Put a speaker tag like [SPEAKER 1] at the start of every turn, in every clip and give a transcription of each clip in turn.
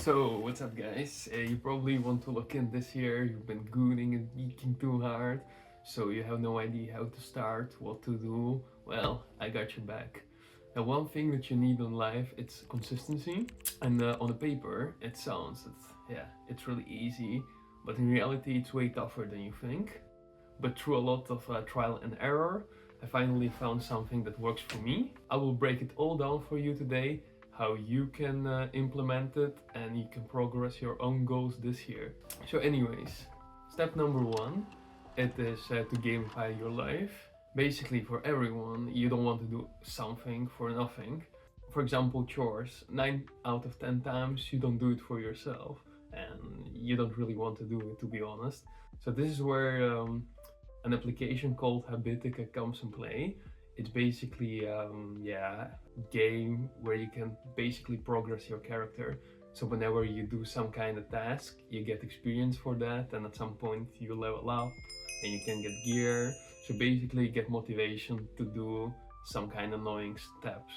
[SPEAKER 1] So, what's up guys? You probably want to look in this year, you've been gooning and geeking too hard, so you have no idea how to start, what to do. Well, I got your back. Now, one thing that you need in life, it's consistency. And on the paper, it sounds that, it's really easy, but in reality, it's way tougher than you think. But through a lot of trial and error, I finally found something that works for me. I will break it all down for you today, how you can implement it and you can progress your own goals this year. So anyways, step number one, it is to gamify your life. Basically for everyone, you don't want to do something for nothing. For example, chores, 9 out of 10 times you don't do it for yourself and you don't really want to do it, to be honest. So this is where an application called Habitica comes in play. It's basically game where you can basically progress your character. So whenever you do some kind of task, you get experience for that, and at some point you level up and you can get gear. So basically you get motivation to do some kind of annoying steps.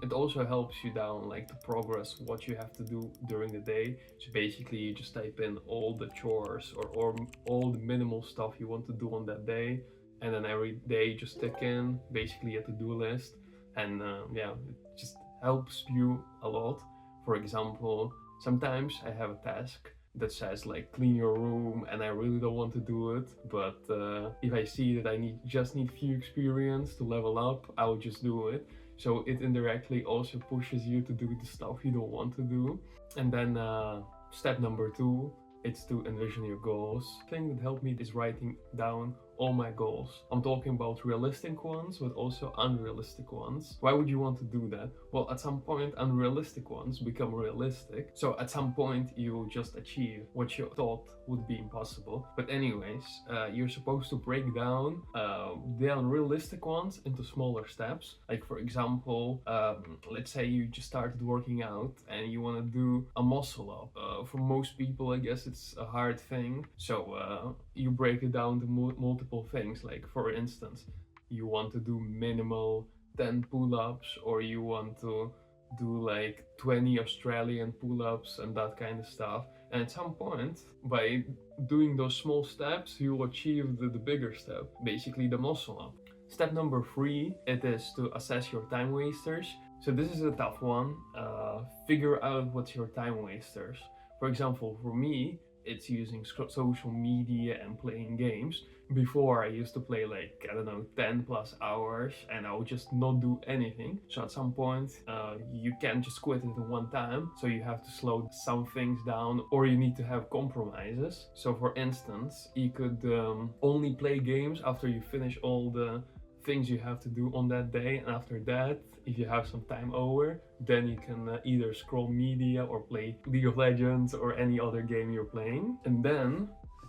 [SPEAKER 1] It also helps you down like to progress what you have to do during the day. So basically you just type in all the chores or all the minimal stuff you want to do on that day, and then every day you just stick in basically a to-do list, and it just helps you a lot. For example, sometimes I have a task that says like clean your room and I really don't want to do it, but if I see that I just need few experience to level up, I'll just do it. So it indirectly also pushes you to do the stuff you don't want to do. And then step number two, it's to envision your goals. The thing that helped me is writing down all my goals. I'm talking about realistic ones, but also unrealistic ones. Why would you want to do that? Well, at some point, unrealistic ones become realistic. So at some point, you will just achieve what you thought would be impossible. But anyways, you're supposed to break down the unrealistic ones into smaller steps. Like for example, let's say you just started working out and you want to do a muscle up. For most people, I guess it's a hard thing. So you break it down to multiple things. Like for instance, you want to do minimal 10 pull-ups, or you want to do like 20 Australian pull-ups and that kind of stuff. And at some point, by doing those small steps, you'll achieve the bigger step, basically the muscle up. Step number three, it is to assess your time wasters. So this is a tough one. Figure out what's your time wasters. For example, for me, it's using social media and playing games. Before I used to play like, I don't know, 10 plus hours and I would just not do anything. So at some point, you can't just quit it in one time. So you have to slow some things down, or you need to have compromises. So for instance, you could only play games after you finish all the things you have to do on that day, and after that, if you have some time over, then you can either scroll media or play League of Legends or any other game you're playing. And then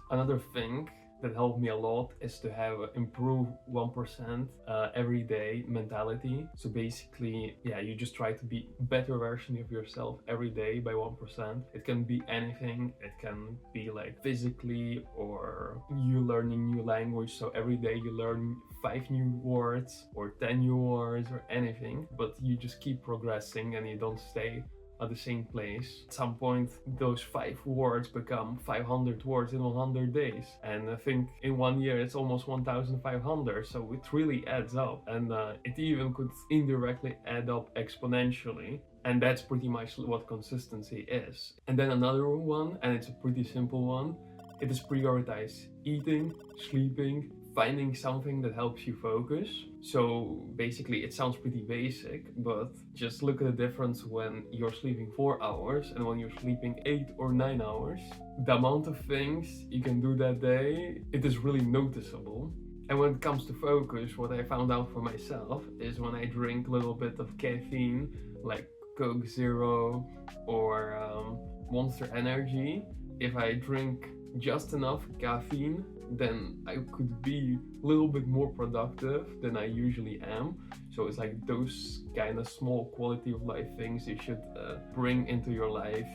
[SPEAKER 1] another thing that helped me a lot is to have improve 1% every day mentality. So basically, you just try to be a better version of yourself every day by 1%. It can be anything. It can be like physically, or you learning new language. So every day you learn 5 new words or 10 new words or anything, but you just keep progressing and you don't stay at the same place. At some point, those 5 words become 500 words in 100 days. And I think in 1 year, it's almost 1,500. So it really adds up. And it even could indirectly add up exponentially. And that's pretty much what consistency is. And then another one, and it's a pretty simple one, it is prioritize eating, sleeping, finding something that helps you focus. So basically it sounds pretty basic, but just look at the difference when you're sleeping 4 hours and when you're sleeping 8 or 9 hours. The amount of things you can do that day, it is really noticeable. And when it comes to focus, what I found out for myself is when I drink a little bit of caffeine, like Coke Zero or Monster Energy, if I drink just enough caffeine, then I could be a little bit more productive than I usually am. So it's like those kind of small quality of life things you should bring into your life.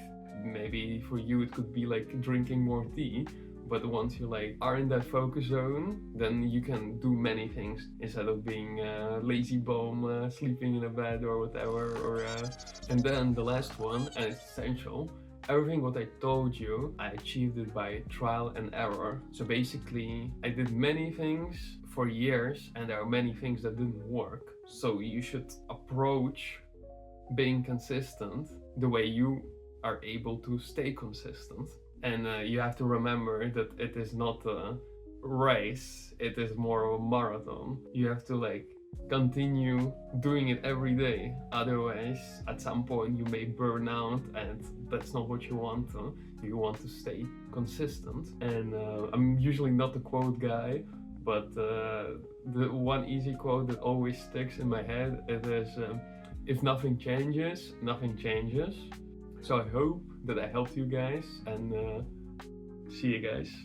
[SPEAKER 1] Maybe for you it could be like drinking more tea, but once you like are in that focus zone, then you can do many things instead of being lazy bum, sleeping in a bed or whatever. And then the last one, and it's essential, everything what I told you, I achieved it by trial and error. So basically, I did many things for years, and there are many things that didn't work. So you should approach being consistent the way you are able to stay consistent. And you have to remember that it is not a race, it is more of a marathon. You have to like continue doing it every day, otherwise at some point you may burn out, and that's not what you want. You want to stay consistent. And I'm usually not the quote guy, but the one easy quote that always sticks in my head, it is if nothing changes, nothing changes. So I hope that I helped you guys, and see you guys.